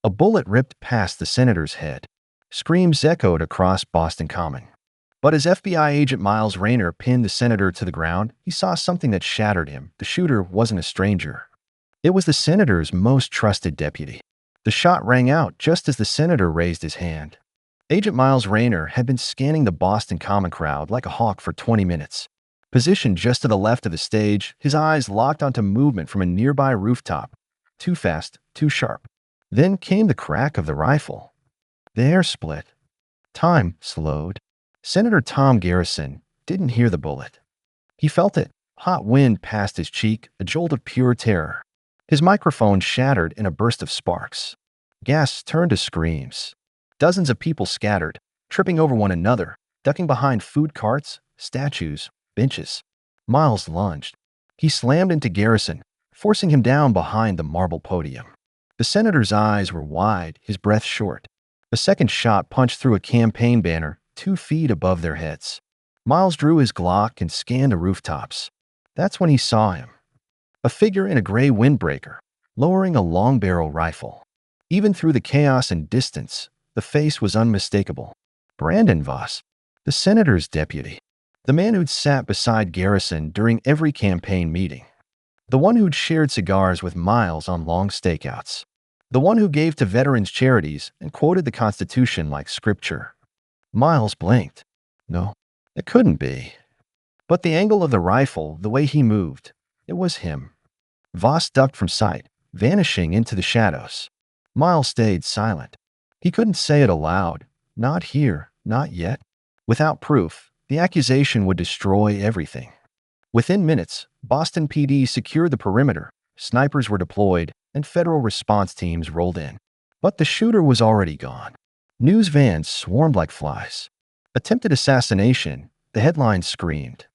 A bullet ripped past the senator's head. Screams echoed across Boston Common. But as FBI agent Miles Rayner pinned the senator to the ground, he saw something that shattered him. The shooter wasn't a stranger. It was the senator's most trusted deputy. The shot rang out just as the senator raised his hand. Agent Miles Rayner had been scanning the Boston Common crowd like a hawk for 20 minutes. Positioned just to the left of the stage, his eyes locked onto movement from a nearby rooftop. Too fast, too sharp. Then came the crack of the rifle. The air split. Time slowed. Senator Tom Garrison didn't hear the bullet. He felt it. Hot wind passed his cheek, a jolt of pure terror. His microphone shattered in a burst of sparks. Gasps turned to screams. Dozens of people scattered, tripping over one another, ducking behind food carts, statues, benches. Miles lunged. He slammed into Garrison, forcing him down behind the marble podium. The senator's eyes were wide, his breath short. A second shot punched through a campaign banner 2 feet above their heads. Miles drew his Glock and scanned the rooftops. That's when he saw him. A figure in a gray windbreaker, lowering a long-barrel rifle. Even through the chaos and distance, the face was unmistakable. Brandon Voss, the senator's deputy. The man who'd sat beside Garrison during every campaign meeting. The one who'd shared cigars with Miles on long stakeouts. The one who gave to veterans' charities and quoted the Constitution like scripture. Miles blinked. No, it couldn't be. But the angle of the rifle, the way he moved, it was him. Voss ducked from sight, vanishing into the shadows. Miles stayed silent. He couldn't say it aloud. Not here, not yet. Without proof, the accusation would destroy everything. Within minutes, Boston PD secured the perimeter, snipers were deployed, and federal response teams rolled in. But the shooter was already gone. News vans swarmed like flies. Attempted assassination, the headline screamed.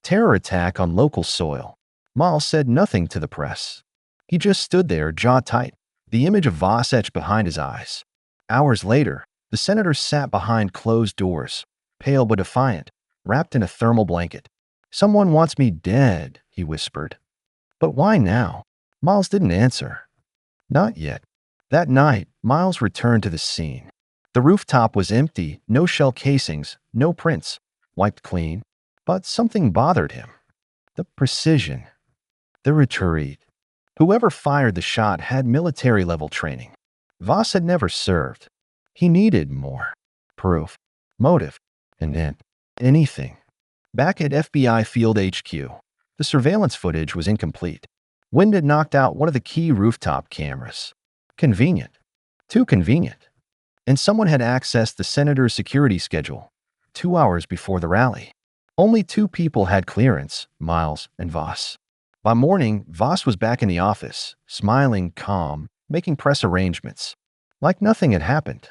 Terror attack on local soil. Miles said nothing to the press. He just stood there, jaw tight, the image of Voss etched behind his eyes. Hours later, the senator sat behind closed doors, pale but defiant, wrapped in a thermal blanket. "Someone wants me dead," he whispered. "But why now?" Miles didn't answer. Not yet. That night, Miles returned to the scene. The rooftop was empty, no shell casings, no prints, wiped clean. But something bothered him. The precision. The retreat. Whoever fired the shot had military-level training. Voss had never served. He needed more. Proof. Motive. Intent. Anything. Back at FBI Field HQ, the surveillance footage was incomplete. Wind had knocked out one of the key rooftop cameras. Convenient. Too convenient. And someone had accessed the senator's security schedule 2 hours before the rally. Only 2 people had clearance, Miles and Voss. By morning, Voss was back in the office, smiling, calm, making press arrangements, like nothing had happened.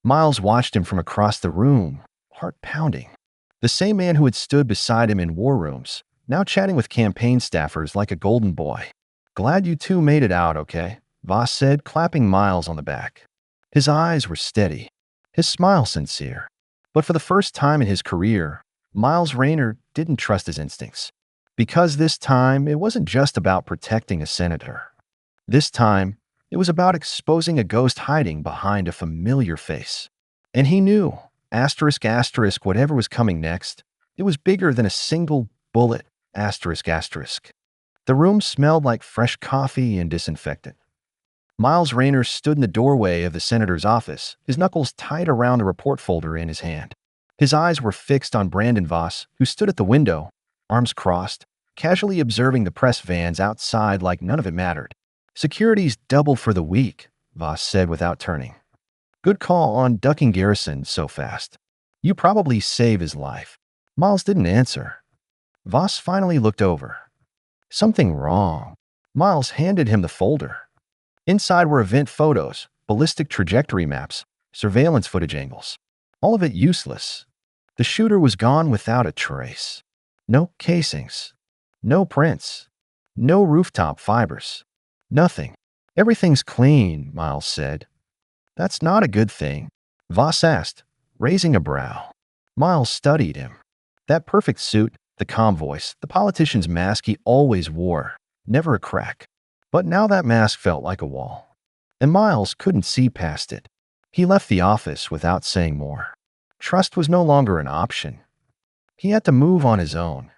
Miles watched him from across the room, heart pounding. The same man who had stood beside him in war rooms, now chatting with campaign staffers like a golden boy. "Glad you two made it out, okay?" Voss said, clapping Miles on the back. His eyes were steady, his smile sincere. But for the first time in his career, Miles Rayner didn't trust his instincts. Because this time, it wasn't just about protecting a senator. This time, it was about exposing a ghost hiding behind a familiar face. And he knew, asterisk, asterisk, whatever was coming next, it was bigger than a single bullet, asterisk, asterisk. The room smelled like fresh coffee and disinfectant. Miles Rayner stood in the doorway of the senator's office, his knuckles tight around a report folder in his hand. His eyes were fixed on Brandon Voss, who stood at the window, arms crossed, casually observing the press vans outside like none of it mattered. "Security's double for the week," Voss said without turning. "Good call on ducking Garrison so fast. You probably saved his life." Miles didn't answer. Voss finally looked over. Something wrong. Miles handed him the folder. Inside were event photos, ballistic trajectory maps, surveillance footage angles. All of it useless. The shooter was gone without a trace. No casings. No prints. No rooftop fibers. Nothing. "Everything's clean," Miles said. "That's not a good thing," Voss asked, raising a brow. Miles studied him. That perfect suit, the calm voice, the politician's mask he always wore, never a crack. But now that mask felt like a wall. and Miles couldn't see past it. He left the office without saying more. Trust was no longer an option. He had to move on his own.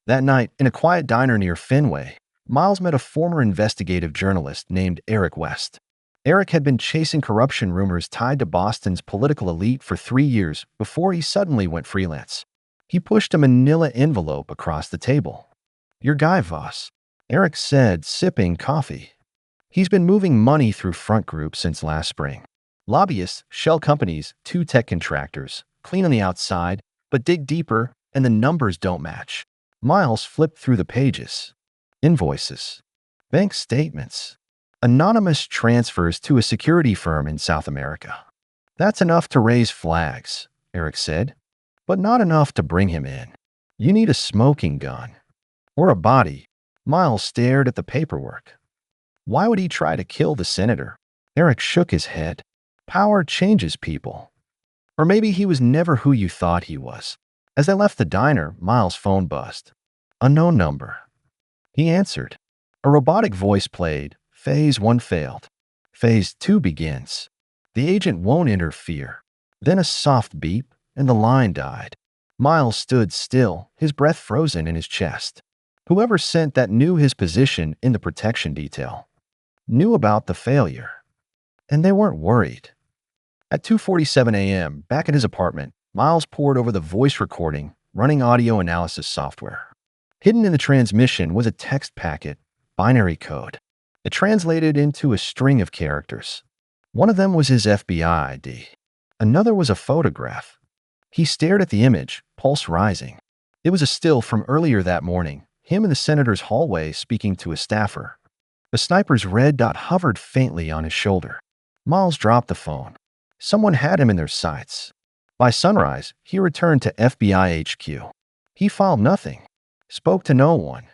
That night, in a quiet diner near Fenway, Miles met a former investigative journalist named Eric West. Eric had been chasing corruption rumors tied to Boston's political elite for 3 years before he suddenly went freelance. He pushed a manila envelope across the table. "Your guy, Voss," Eric said, sipping coffee. "He's been moving money through front groups since last spring. Lobbyists, shell companies, 2 tech contractors, clean on the outside, but dig deeper and the numbers don't match." Miles flipped through the pages. Invoices, bank statements, anonymous transfers to a security firm in South America. "That's enough to raise flags," Eric said, "but not enough to bring him in. You need a smoking gun. Or a body." Miles stared at the paperwork. Why would he try to kill the senator? Eric shook his head. Power changes people. Or maybe he was never who you thought he was. As they left the diner, Miles' phone buzzed. Unknown number. He answered. A robotic voice played. Phase 1 failed. Phase 2 begins. The agent won't interfere. Then a soft beep, and the line died. Miles stood still, his breath frozen in his chest. Whoever sent that knew his position in the protection detail. Knew about the failure. And they weren't worried. At 2:47 a.m., back at his apartment, Miles pored over the voice recording, running audio analysis software. Hidden in the transmission was a text packet, binary code. It translated into a string of characters. One of them was his FBI ID. Another was a photograph. He stared at the image, pulse rising. It was a still from earlier that morning, him in the senator's hallway speaking to a staffer. The sniper's red dot hovered faintly on his shoulder. Miles dropped the phone. Someone had him in their sights. By sunrise, he returned to FBI HQ. He filed nothing, spoke to no one,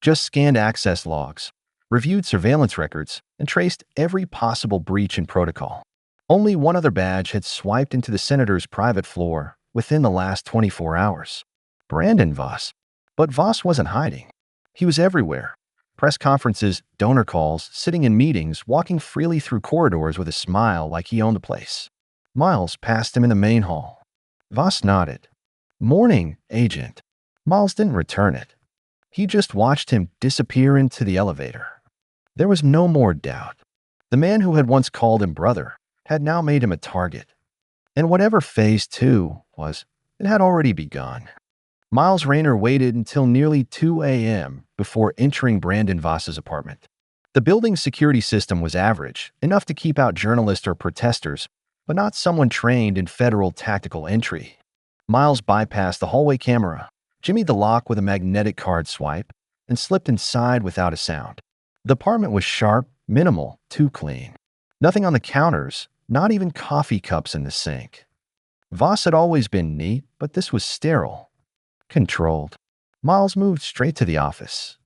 just scanned access logs, reviewed surveillance records, and traced every possible breach in protocol. Only one other badge had swiped into the senator's private floor within the last 24 hours. Brandon Voss. But Voss wasn't hiding. He was everywhere. Press conferences, donor calls, sitting in meetings, walking freely through corridors with a smile like he owned the place. Miles passed him in the main hall. Voss nodded. "Morning, agent." Miles didn't return it. He just watched him disappear into the elevator. There was no more doubt. The man who had once called him brother had now made him a target. And whatever phase 2 was, it had already begun. Miles Rayner waited until nearly 2 a.m. before entering Brandon Voss's apartment. The building's security system was average, enough to keep out journalists or protesters, but not someone trained in federal tactical entry. Miles bypassed the hallway camera, jimmied the lock with a magnetic card swipe, and slipped inside without a sound. The apartment was sharp, minimal, too clean. Nothing on the counters, not even coffee cups in the sink. Voss had always been neat, but this was sterile. Controlled. Miles moved straight to the office.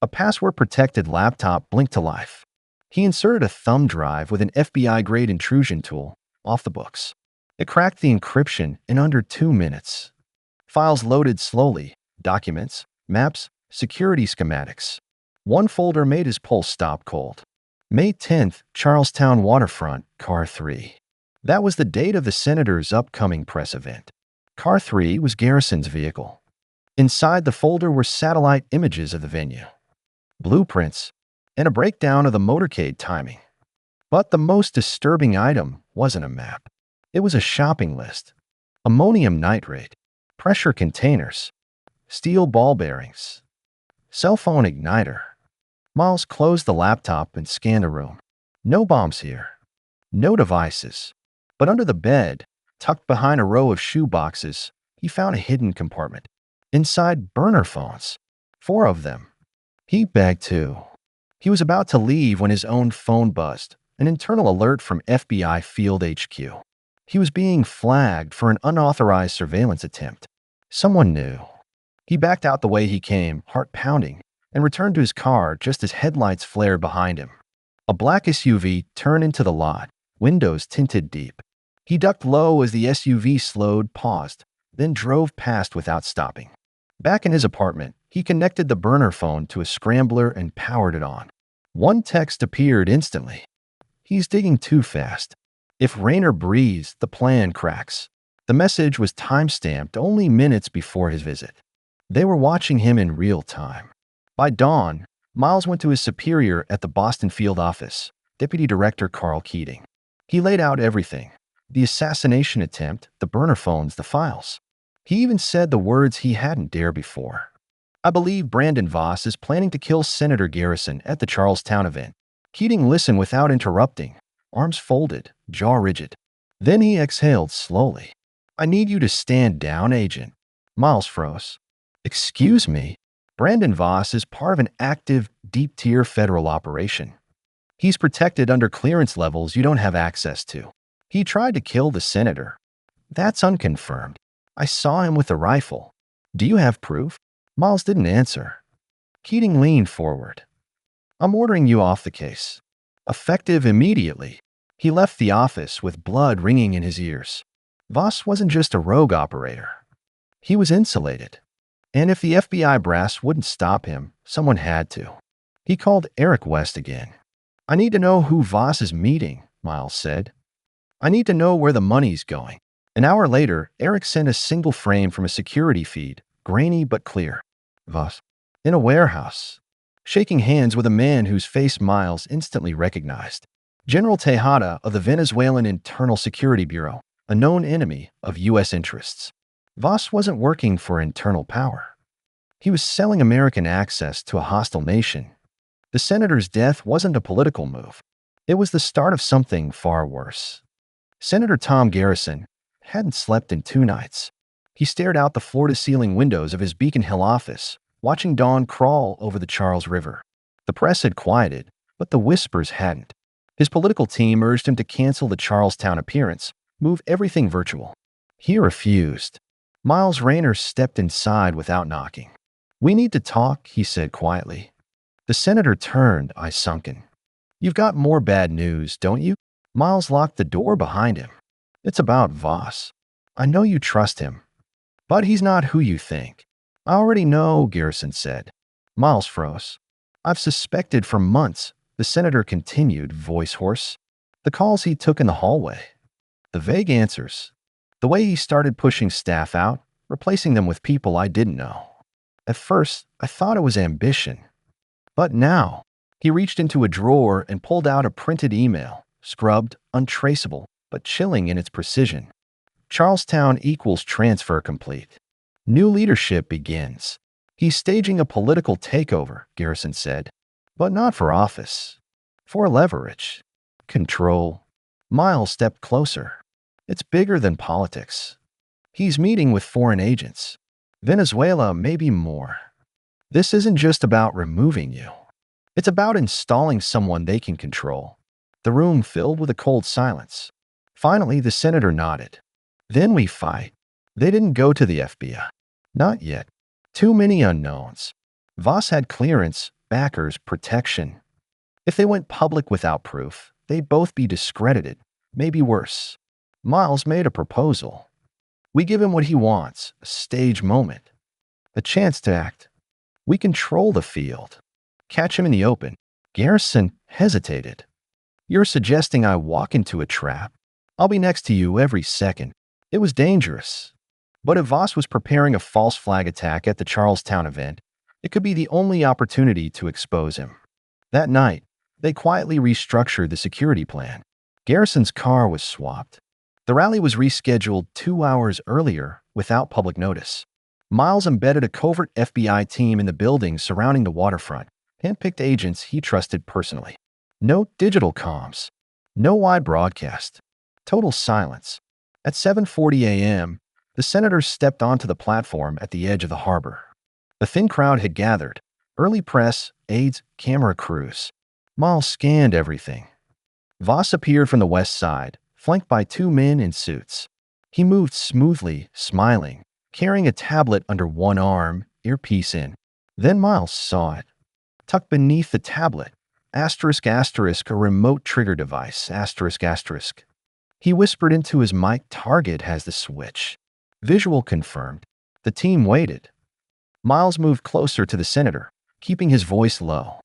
A password-protected laptop blinked to life. He inserted a thumb drive with an FBI-grade intrusion tool off the books. It cracked the encryption in under 2 minutes. Files loaded slowly, documents, maps, security schematics. One folder made his pulse stop cold. May 10th, Charlestown Waterfront, Car 3. That was the date of the senator's upcoming press event. Car 3 was Garrison's vehicle. Inside the folder were satellite images of the venue, blueprints, and a breakdown of the motorcade timing. But the most disturbing item wasn't a map. It was a shopping list. Ammonium nitrate, pressure containers, steel ball bearings, cell phone igniter. Miles closed the laptop and scanned the room. No bombs here. No devices. But under the bed, tucked behind a row of shoe boxes, he found a hidden compartment. Inside, burner phones. 4 of them. He bagged 2. He was about to leave when his own phone buzzed, an internal alert from FBI Field HQ. He was being flagged for an unauthorized surveillance attempt. Someone knew. He backed out the way he came, heart pounding, and returned to his car just as headlights flared behind him. A black SUV turned into the lot, windows tinted deep. He ducked low as the SUV slowed, paused, then drove past without stopping. Back in his apartment, he connected the burner phone to a scrambler and powered it on. One text appeared instantly. He's digging too fast. If Rayner breathes, the plan cracks. The message was time-stamped only minutes before his visit. They were watching him in real time. By dawn, Miles went to his superior at the Boston field office, Deputy Director Carl Keating. He laid out everything: the assassination attempt, the burner phones, the files. He even said the words he hadn't dared before. "I believe Brandon Voss is planning to kill Senator Garrison at the Charlestown event." Keating listened without interrupting, arms folded, jaw rigid. Then he exhaled slowly. "I need you to stand down, Agent." Miles froze. "Excuse me?" Brandon Voss is part of an active, deep-tier federal operation. He's protected under clearance levels you don't have access to. He tried to kill the senator. That's unconfirmed. I saw him with a rifle. Do you have proof? Miles didn't answer. Keating leaned forward. "I'm ordering you off the case. Effective immediately." He left the office with blood ringing in his ears. Voss wasn't just a rogue operator. He was insulated. And if the FBI brass wouldn't stop him, someone had to. He called Eric West again. "I need to know who Voss is meeting," Miles said. "I need to know where the money's going." An hour later, Eric sent a single frame from a security feed, grainy but clear. Voss, in a warehouse, shaking hands with a man whose face Miles instantly recognized. General Tejada of the Venezuelan Internal Security Bureau, a known enemy of U.S. interests. Voss wasn't working for internal power. He was selling American access to a hostile nation. The senator's death wasn't a political move. It was the start of something far worse. Senator Tom Garrison hadn't slept in 2 nights. He stared out the floor-to-ceiling windows of his Beacon Hill office, watching dawn crawl over the Charles River. The press had quieted, but the whispers hadn't. His political team urged him to cancel the Charlestown appearance, move everything virtual. He refused. Miles Rayner stepped inside without knocking. "We need to talk," he said quietly. The senator turned, eyes sunken. "You've got more bad news, don't you?" Miles locked the door behind him. "It's about Voss. I know you trust him, but he's not who you think." "I already know," Garrison said. Miles froze. "I've suspected for months," the senator continued, voice hoarse. "The calls he took in the hallway. The vague answers. The way he started pushing staff out, replacing them with people I didn't know. At first, I thought it was ambition. But now," he reached into a drawer and pulled out a printed email, scrubbed, untraceable, but chilling in its precision. "Charlestown equals transfer complete. New leadership begins." "He's staging a political takeover," Garrison said. "But not for office. For leverage. Control." Miles stepped closer. "It's bigger than politics. He's meeting with foreign agents. Venezuela, maybe more. This isn't just about removing you. It's about installing someone they can control." The room filled with a cold silence. Finally, the senator nodded. "Then we fight." They didn't go to the FBI. Not yet. Too many unknowns. Voss had clearance, backers, protection. If they went public without proof, they'd both be discredited, maybe worse. Miles made a proposal. "We give him what he wants, a stage moment, a chance to act. We control the field. Catch him in the open." Garrison hesitated. "You're suggesting I walk into a trap? I'll be next to you every second." It was dangerous. But if Voss was preparing a false flag attack at the Charlestown event, it could be the only opportunity to expose him. That night, they quietly restructured the security plan. Garrison's car was swapped. The rally was rescheduled 2 hours earlier without public notice. Miles embedded a covert FBI team in the buildings surrounding the waterfront, handpicked agents he trusted personally. No digital comms. No wide broadcast. Total silence. At 7:40 a.m., the senators stepped onto the platform at the edge of the harbor. A thin crowd had gathered. Early press, aides, camera crews. Miles scanned everything. Voss appeared from the west side, flanked by 2 men in suits. He moved smoothly, smiling, carrying a tablet under one arm, earpiece in. Then Miles saw it. Tucked beneath the tablet, ***, a remote trigger device, ***. He whispered into his mic, "Target has the switch." Visual confirmed. The team waited. Miles moved closer to the senator, keeping his voice low.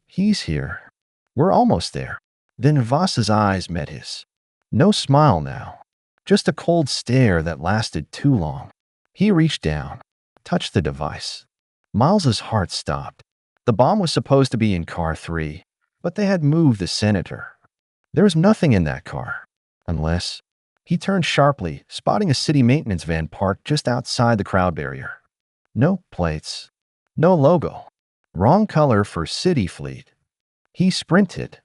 "He's here. We're almost there." Then Voss's eyes met his. No smile now, just a cold stare that lasted too long. He reached down, touched the device. Miles's heart stopped. The bomb was supposed to be in car 3, but they had moved the senator. There was nothing in that car, unless... He turned sharply, spotting a city maintenance van parked just outside the crowd barrier. No plates, no logo. Wrong color for city fleet. He sprinted.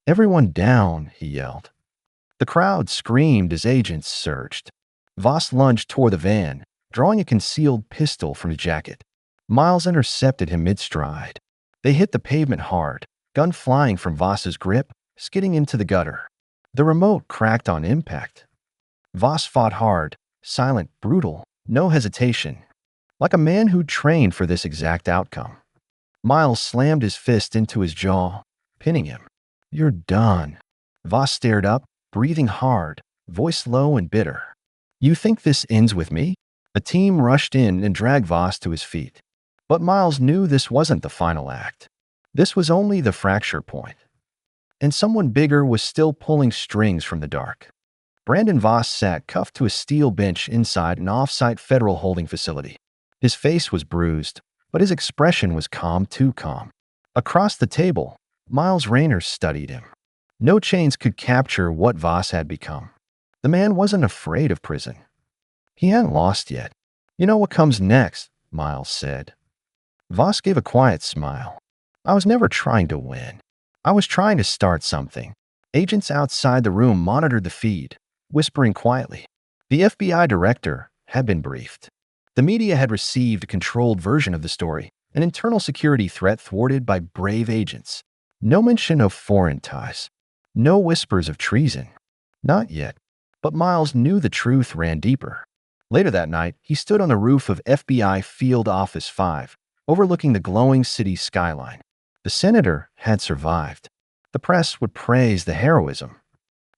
"Everyone down," he yelled. The crowd screamed as agents surged. Voss lunged toward the van, drawing a concealed pistol from his jacket. Miles intercepted him mid-stride. They hit the pavement hard, gun flying from Voss's grip, skidding into the gutter. The remote cracked on impact. Voss fought hard, silent, brutal, no hesitation, like a man who trained for this exact outcome. Miles slammed his fist into his jaw, pinning him. "You're done." Voss stared up, breathing hard, voice low and bitter. "You think this ends with me?" A team rushed in and dragged Voss to his feet. But Miles knew this wasn't the final act. This was only the fracture point. And someone bigger was still pulling strings from the dark. Brandon Voss sat cuffed to a steel bench inside an off-site federal holding facility. His face was bruised, but his expression was calm, too calm. Across the table, Miles Rayner studied him. No chains could capture what Voss had become. The man wasn't afraid of prison. He hadn't lost yet. "You know what comes next," Miles said. Voss gave a quiet smile. "I was never trying to win. I was trying to start something." Agents outside the room monitored the feed, whispering quietly. The FBI director had been briefed. The media had received a controlled version of the story, an internal security threat thwarted by brave agents. No mention of foreign ties. No whispers of treason. Not yet. But Miles knew the truth ran deeper. Later that night, he stood on the roof of FBI Field Office 5, overlooking the glowing city skyline. The senator had survived. The press would praise the heroism.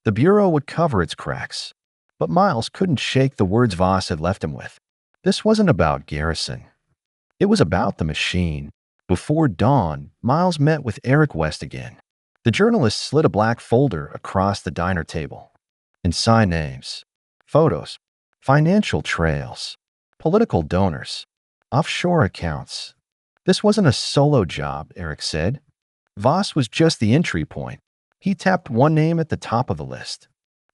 The Bureau would cover its cracks. But Miles couldn't shake the words Voss had left him with. This wasn't about Garrison. It was about the machine. Before dawn, Miles met with Eric West again. The journalist slid a black folder across the diner table. Inside names, photos, financial trails, political donors, offshore accounts. This wasn't a solo job, Eric said. Voss was just the entry point. He tapped one name at the top of the list.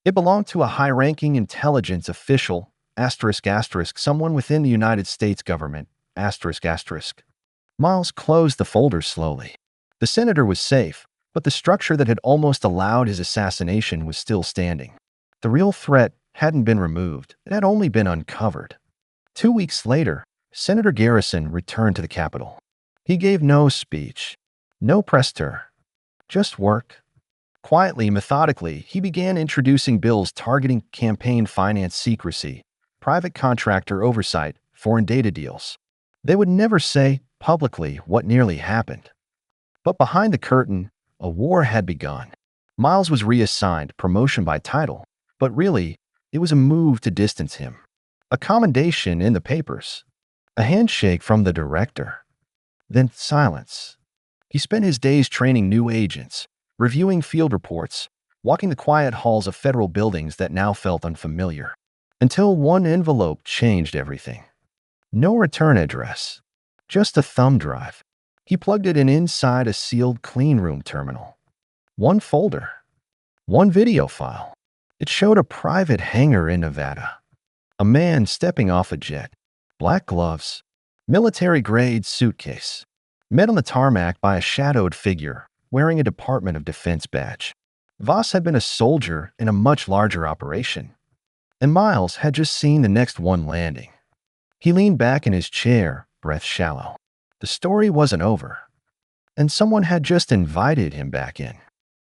It belonged to a high-ranking intelligence official, someone within the United States government, Miles closed the folder slowly. The senator was safe, but the structure that had almost allowed his assassination was still standing. The real threat hadn't been removed. It had only been uncovered. 2 weeks later, Senator Garrison returned to the Capitol. He gave no speech, no press tour, just work. Quietly, methodically, he began introducing bills targeting campaign finance secrecy, private contractor oversight, foreign data deals. They would never say publicly what nearly happened. But behind the curtain, a war had begun. Miles was reassigned, promotion by title, but really, it was a move to distance him. A commendation in the papers. A handshake from the director. Then silence. He spent his days training new agents, reviewing field reports, walking the quiet halls of federal buildings that now felt unfamiliar. Until one envelope changed everything. No return address. Just a thumb drive. He plugged it in inside a sealed cleanroom terminal. One folder. One video file. It showed a private hangar in Nevada. A man stepping off a jet. Black gloves. Military-grade suitcase. Met on the tarmac by a shadowed figure wearing a Department of Defense badge. Voss had been a soldier in a much larger operation, and Miles had just seen the next one landing. He leaned back in his chair, breath shallow. The story wasn't over, and someone had just invited him back in.